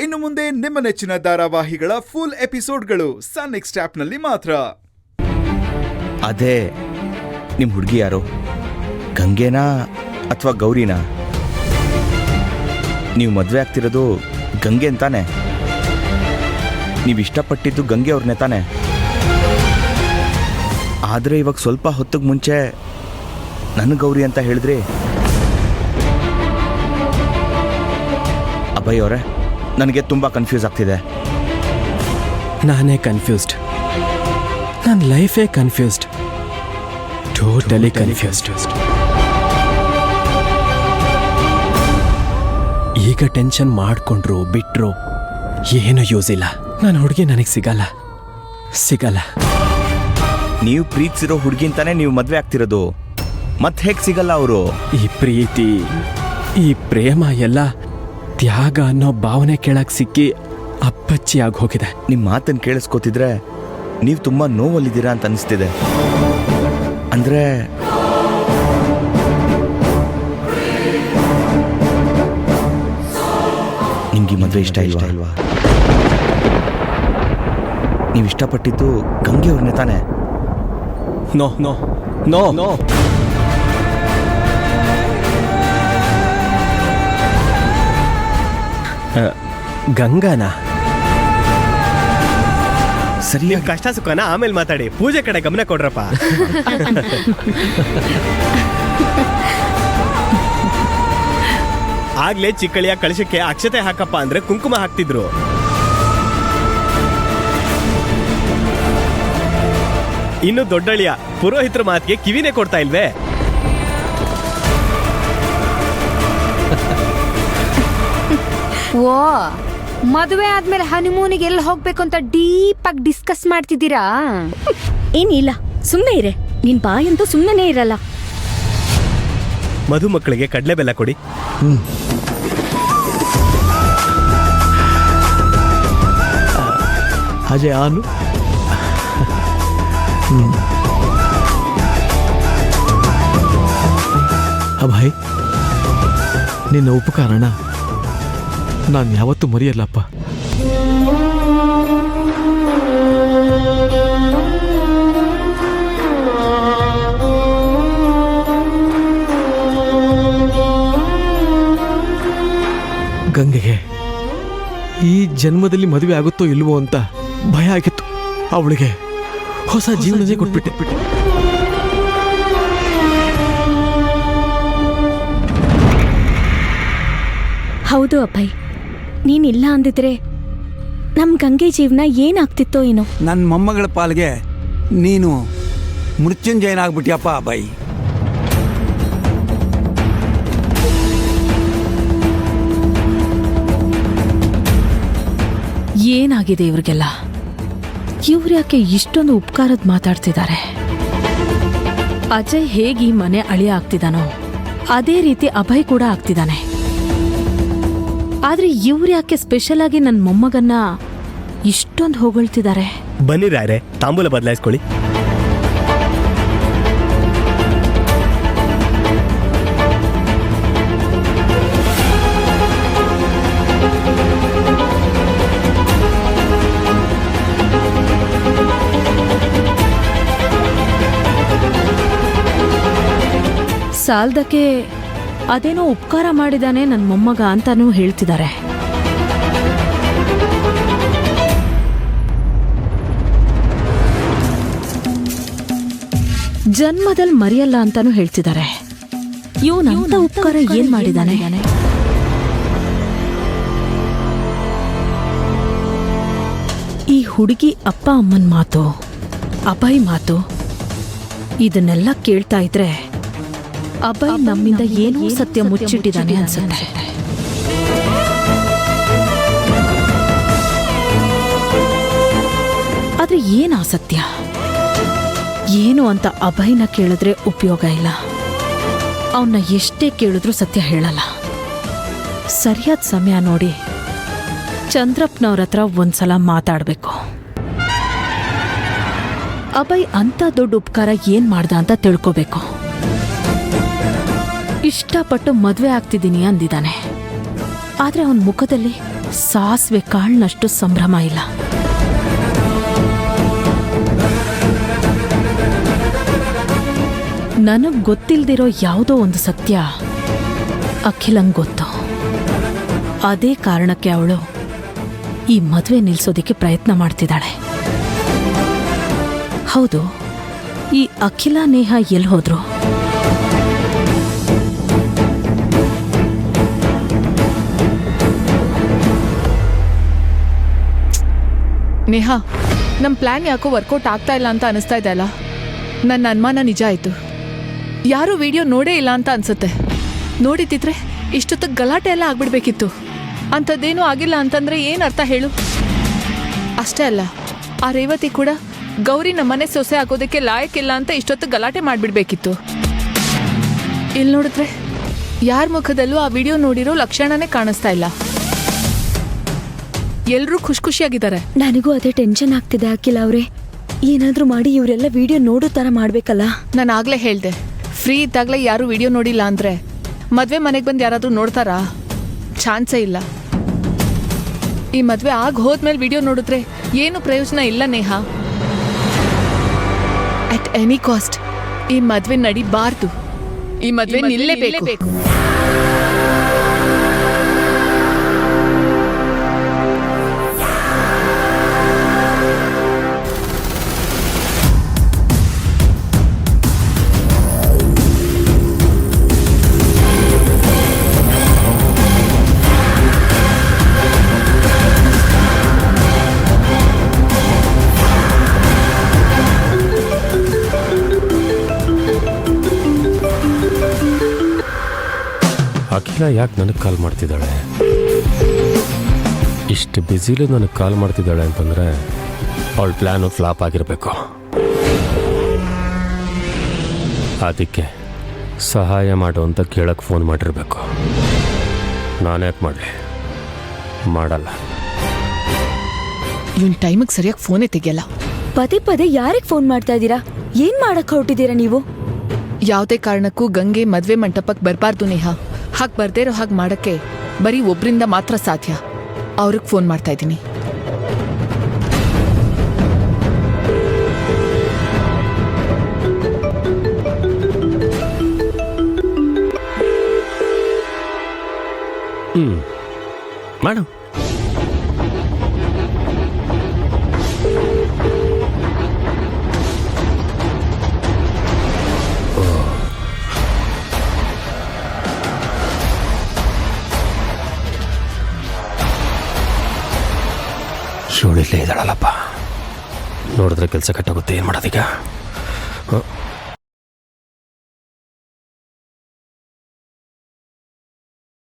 ಇನ್ನು ಮುಂದೆ ನಿಮ್ಮ ನೆಚ್ಚಿನ ಧಾರಾವಾಹಿಗಳ ಫುಲ್ ಎಪಿಸೋಡ್ಗಳು ಸನ್ ನೆಕ್ಸ್ಟ್ ಆಪ್ನಲ್ಲಿ ಮಾತ್ರ. ಅದೇ ನಿಮ್ಮ ಹುಡುಗಿ ಯಾರು? ಗಂಗೆನಾ ಅಥವಾ ಗೌರಿನಾ? ನೀವು ಮದುವೆ ಆಗ್ತಿರೋದು ಗಂಗೆ ಅಂತಾನೆ? ನೀವು ಇಷ್ಟಪಟ್ಟಿದ್ದು ಗಂಗೆ ಅವ್ರನ್ನೇ ತಾನೆ? ಆದರೆ ಇವಾಗ ಸ್ವಲ್ಪ ಹೊತ್ತಿಗೆ ಮುಂಚೆ ನನ್ನ ಗೌರಿ ಅಂತ ಹೇಳಿದ್ರಿ. ಅಭಯ್ ಅವರೇ, ನನಗೆ ತುಂಬ ಕನ್ಫ್ಯೂಸ್ ಆಗ್ತಿದೆ. ನಾನೇ ಕನ್ಫ್ಯೂಸ್ಡ್. ನನ್ನ ಲೈಫೇ ಕನ್ಫ್ಯೂಸ್ಡ್. Totally confused. ಈಗ ಟೆನ್ಷನ್ ಮಾಡಿಕೊಂಡ್ರು ಬಿಟ್ರು ಏನು ಯೂಸ್ ಇಲ್ಲ. ನನ್ನ ಹುಡುಗಿ ನನಗೆ ಸಿಗಲ್ಲ. ನೀವು ಪ್ರೀತಿಸಿರೋ ಹುಡುಗಿಂತಾನೆ ನೀವು ಮದುವೆ ಆಗ್ತಿರೋದು, ಮತ್ತೆ ಹೇಗೆ ಸಿಗಲ್ಲ ಅವರು? ಈ ಪ್ರೀತಿ, ಈ ಪ್ರೇಮ ಎಲ್ಲ ತ್ಯಾಗ ಅನ್ನೋ ಭಾವನೆ ಕೆಳಗೆ ಸಿಕ್ಕಿ ಅಪ್ಪಚ್ಚಿಯಾಗಿ ಹೋಗಿದೆ. ನಿಮ್ಮ ಮಾತನ್ನು ಕೇಳಿಸ್ಕೊತಿದ್ರೆ ನೀವು ತುಂಬ ನೋವಲ್ಲಿದ್ದೀರಾ ಅಂತ ಅನಿಸ್ತಿದೆ. ಅಂದರೆ ನಿಮ್ಗೆ ಮದುವೆ ಇಷ್ಟ ಇಲ್ವಾ? ನೀವು ಇಷ್ಟಪಟ್ಟಿದ್ದು ಗಂಗೆ ಅವ್ರನ್ನೇ ತಾನೆ? ನೋ ನೋ ನೋ ನೋ ಗಂಗಾನ ಸರಿ, ನಿಮ್ ಕಷ್ಟ ಸುಖನ ಆಮೇಲೆ ಮಾತಾಡಿ, ಪೂಜೆ ಕಡೆ ಗಮನ ಕೊಡ್ರಪ್ಪ. ಆಗ್ಲೇ ಚಿಕ್ಕಳಿಯ ಕಳಶಕ್ಕೆ ಅಕ್ಷತೆ ಹಾಕಪ್ಪ ಅಂದ್ರೆ ಕುಂಕುಮ ಹಾಕ್ತಿದ್ರು. ಇನ್ನು ದೊಡ್ಡಳಿಯ ಪುರೋಹಿತರ ಮಾತಿಗೆ ಕಿವಿನೇ ಕೊಡ್ತಾ ಇಲ್ವೇ? ಓ, ಮದುವೆ ಆದ್ಮೇಲೆ ಹನಿಮೂನಿಗೆ ಎಲ್ಲಿ ಹೋಗ್ಬೇಕು ಅಂತ ಡೀಪ್ ಆಗಿ ಡಿಸ್ಕಸ್ ಮಾಡ್ತಿದ್ದೀರಾ? ಏನಿಲ್ಲ, ಸುಮ್ಮನೆ ಇರೆ. ನಿನ್ ಬಾಯಂತೂ ಸುಮ್ಮನೆ ಇರಲ್ಲ. ಮಧು ಮಕ್ಕಳಿಗೆ ಕಡಲೆ ಬೆಲ್ಲ ಕೊಡಿ. ಅಜಯ್ ಆನು ಅಭಯ್, ನಿನ್ನ ಉಪಕಾರಣ ನಾನು ಯಾವತ್ತೂ ಮರೆಯಲ್ಲಪ್ಪ. ಗಂಗೆಗೆ ಈ ಜನ್ಮದಲ್ಲಿ ಮದುವೆ ಆಗುತ್ತೋ ಇಲ್ವೋ ಅಂತ ಭಯ ಆಗಿತ್ತು. ಅವಳಿಗೆ ಹೊಸ ಜೀವನನೇ ಕೊಟ್ಬಿಟ್ಟೆ. ಹೌದು ಅಭಯ್, ನೀನಿಲ್ಲ ಅಂದಿದ್ರೆ ನಮ್ ಗಂಗೆ ಜೀವನ ಏನಾಗ್ತಿತ್ತೋ ಏನೋ. ನನ್ನ ಮೊಮ್ಮಗಳ ಪಾಲ್ಗೆ ನೀನು ಮೃತ್ಯುಂಜಯನಾಗ್ಬಿಟ್ಯಪ್ಪ ಅಭಯ್. ಏನಾಗಿದೆ ಇವ್ರಿಗೆಲ್ಲ? ಇವ್ರ್ಯಾಕೆ ಇಷ್ಟೊಂದು ಉಪಕಾರದ ಮಾತಾಡ್ತಿದ್ದಾರೆ? ಅಜಯ್ ಹೇಗೆ ಈ ಮನೆ ಅಳಿಯ ಆಗ್ತಿದಾನೋ ಅದೇ ರೀತಿ ಅಭಯ್ ಕೂಡ ಆಗ್ತಿದ್ದಾನೆ. ಆದ್ರೆ ಇವ್ರ್ಯಾಕೆ ಸ್ಪೆಷಲ್ ಆಗಿ ನನ್ನ ಮೊಮ್ಮಗನ್ನ ಇಷ್ಟೊಂದು ಹೊಗಳ್ತಿದ್ದಾರೆ? ಬನ್ನಿ ರಾಯ್ರೆ, ತಾಂಬೂಲ ಬದಲಾಯಿಸ್ಕೊಳ್ಳಿ. ಸಾಲ್ದಕ್ಕೆ ಅದೇನೋ ಉಪಕಾರ ಮಾಡಿದಾನೆ ನನ್ನ ಮೊಮ್ಮಗ ಅಂತಾನೂ ಹೇಳ್ತಿದ್ದಾರೆ. ಜನ್ಮದಲ್ಲಿ ಮರೆಯಲ್ಲ ಅಂತಾನೂ ಹೇಳ್ತಿದ್ದಾರೆ. ಇವನಂತ ಉಪಕಾರ ಏನ್ ಮಾಡಿದಾನೆ? ಈ ಹುಡುಗಿ ಅಪ್ಪ ಅಮ್ಮನ ಮಾತು, ಅಭಯ್ ಮಾತು, ಇದನ್ನೆಲ್ಲ ಕೇಳ್ತಾ ಇದ್ರೆ ಅಭಯ್ ನಮ್ಮಿಂದ ಏನೋ ಸತ್ಯ ಮುಚ್ಚಿಟ್ಟಿದ್ದಾನೆ ಅನ್ಸುತ್ತೆ. ಆದ್ರೆ ಏನ್ ಸತ್ಯ ಏನು ಅಂತ ಅಭಯ್ನ ಕೇಳಿದ್ರೆ ಉಪಯೋಗ ಇಲ್ಲ. ಅವನ್ನ ಎಷ್ಟೇ ಕೇಳಿದ್ರೂ ಸತ್ಯ ಹೇಳಲ್ಲ. ಸರಿಯಾದ ಸಮಯ ನೋಡಿ ಚಂದ್ರಪ್ಪನವ್ರ ಹತ್ರ ಒಂದ್ಸಲ ಮಾತಾಡ್ಬೇಕು. ಅಭಯ್ ಅಂತ ದೊಡ್ಡ ಉಪಕಾರ ಏನ್ ಮಾಡ್ದ ಅಂತ ತಿಳ್ಕೋಬೇಕು. ಇಷ್ಟಪಟ್ಟು ಮದ್ವೆ ಆಗ್ತಿದ್ದೀನಿ ಅಂದಿದ್ದಾನೆ. ಆದ್ರೆ ಅವನ ಮುಖದಲ್ಲಿ ಸಾಸಿವೆ ಕಾಳಿನಷ್ಟು ಸಂಭ್ರಮ ಇಲ್ಲ. ನನಗ್ ಗೊತ್ತಿಲ್ದಿರೋ ಯಾವುದೋ ಒಂದು ಸತ್ಯ ಅಖಿಲಂಗ್ ಗೊತ್ತು. ಅದೇ ಕಾರಣಕ್ಕೆ ಅವಳು ಈ ಮದುವೆ ನಿಲ್ಸೋದಕ್ಕೆ ಪ್ರಯತ್ನ ಮಾಡ್ತಿದ್ದಾಳೆ. ಹೌದು, ಈ ಅಖಿಲ ನೇಹ ಎಲ್ಲಿ ಹೋದ್ರು? ನೇಹಾ, ನಮ್ಮ ಪ್ಲಾನ್ ಯಾಕೋ ವರ್ಕೌಟ್ ಆಗ್ತಾ ಇಲ್ಲ ಅಂತ ಅನಿಸ್ತಾ ಇದೆ ಅಲ್ಲ? ನನ್ನ ಅನುಮಾನ ನಿಜ ಆಯಿತು. ಯಾರೂ ವಿಡಿಯೋ ನೋಡೇ ಇಲ್ಲ ಅಂತ ಅನ್ಸುತ್ತೆ. ನೋಡಿದ್ದಿದ್ರೆ ಇಷ್ಟೊತ್ತಿಗೆ ಗಲಾಟೆ ಎಲ್ಲ ಆಗ್ಬಿಡ್ಬೇಕಿತ್ತು. ಅಂಥದ್ದೇನೂ ಆಗಿಲ್ಲ ಅಂತಂದ್ರೆ ಏನು ಅರ್ಥ ಹೇಳು? ಅಷ್ಟೇ ಅಲ್ಲ, ಆ ರೇವತಿ ಕೂಡ ಗೌರಿ ನಮ್ಮನೆ ಸೊಸೆ ಆಗೋದಕ್ಕೆ ಲಾಯಕ್ಕಿಲ್ಲ ಅಂತ ಇಷ್ಟೊತ್ತಿಗೆ ಗಲಾಟೆ ಮಾಡಿಬಿಡ್ಬೇಕಿತ್ತು. ಇಲ್ಲಿ ನೋಡಿದ್ರೆ ಯಾರ ಮುಖದಲ್ಲೂ ಆ ವಿಡಿಯೋ ನೋಡಿರೋ ಲಕ್ಷಣನೇ ಕಾಣಿಸ್ತಾ ಇಲ್ಲ. ಎಲ್ಲರೂ ಖುಷಿಯಾಗಿದ್ದಾರೆ. ನನಗೂ ಅದೇ ಟೆನ್ಷನ್ ಆಗ್ತಿದೆ ಅಖಿಲ ಅವ್ರೆ. ಏನಾದ್ರೂ ಮಾಡಿ ಇವರೆಲ್ಲ ವಿಡಿಯೋ ನೋಡೋ ತರ ಮಾಡ್ಬೇಕಲ್ಲ. ನಾನು ಆಗ್ಲೇ ಹೇಳ್ದೆ, ಫ್ರೀ ಇದ್ದಾಗಲೇ ಯಾರು ವಿಡಿಯೋ ನೋಡಿಲ್ಲ ಅಂದ್ರೆ ಮದ್ವೆ ಮನೆಗೆ ಬಂದು ಯಾರಾದ್ರೂ ನೋಡ್ತಾರಾ? ಚಾನ್ಸೇ ಇಲ್ಲ. ಈ ಮದ್ವೆ ಆಗ ಹೋದ್ಮೇಲೆ ವಿಡಿಯೋ ನೋಡಿದ್ರೆ ಏನು ಪ್ರಯೋಜನ ಇಲ್ಲ ನೇಹಾ. ಅಟ್ ಎನಿ ಕಾಸ್ಟ್ ಈ ಮದ್ವೆ ನಡಿಬಾರ್ದು. ಈ ಮದ್ವೆ ನಿಲ್ಲೇಬೇಕು. ಅಖಿಲ ಯಾಕೆ ನನಗೆ ಕಾಲ್ ಮಾಡ್ತಿದ್ದಾಳೆ? ಇಷ್ಟು ಬ್ಯುಸಿಲಿ ನನಗೆ ಕಾಲ್ ಮಾಡ್ತಿದ್ದಾಳೆ ಅಂತಂದರೆ ಅವಳ ಪ್ಲ್ಯಾನು ಫ್ಲಾಪ್ ಆಗಿರಬೇಕು. ಅದಕ್ಕೆ ಸಹಾಯ ಮಾಡು ಅಂತ ಕೇಳಕ್ಕೆ ಫೋನ್ ಮಾಡಿರಬೇಕು. ನಾನ್ಯಾಕೆ ಮಾಡಲಿ? ಮಾಡಲ್ಲ. ಇವನ್ ಟೈಮಿಗೆ ಸರಿಯಾಗಿ ಫೋನೇ ತೆಗಿಯಲ್ಲ. ಪದೇ ಪದೇ ಯಾರಿಗೆ ಫೋನ್ ಮಾಡ್ತಾ ಇದ್ದೀರಾ? ಏನ್ ಮಾಡಕ್ ಹೊರಟಿದ್ದೀರಾ ನೀವು? ಯಾವುದೇ ಕಾರಣಕ್ಕೂ ಗಂಗೆ ಮದ್ವೆ ಮಂಟಪಕ್ಕೆ ಬರಬಾರ್ದು ನೇಹಾ. ಹಾಗೆ ಬರ್ದೇ ಇರೋ ಹಾಗೆ ಮಾಡಕ್ಕೆ ಬರೀ ಒಬ್ರಿಂದ ಮಾತ್ರ ಸಾಧ್ಯ. ಅವ್ರಿಗೆ ಫೋನ್ ಮಾಡ್ತಾ ಇದ್ದೀನಿ. ಮಾಡು. ಇವಳಿಲ್ಲೇ ಇದ್ದಾಳಲ್ಲಪ್ಪ. ನೋಡಿದ್ರೆ ಕೆಲಸ ಕಟ್ಟಾಗುತ್ತೆ. ಏನು ಮಾಡೋದೀಗ?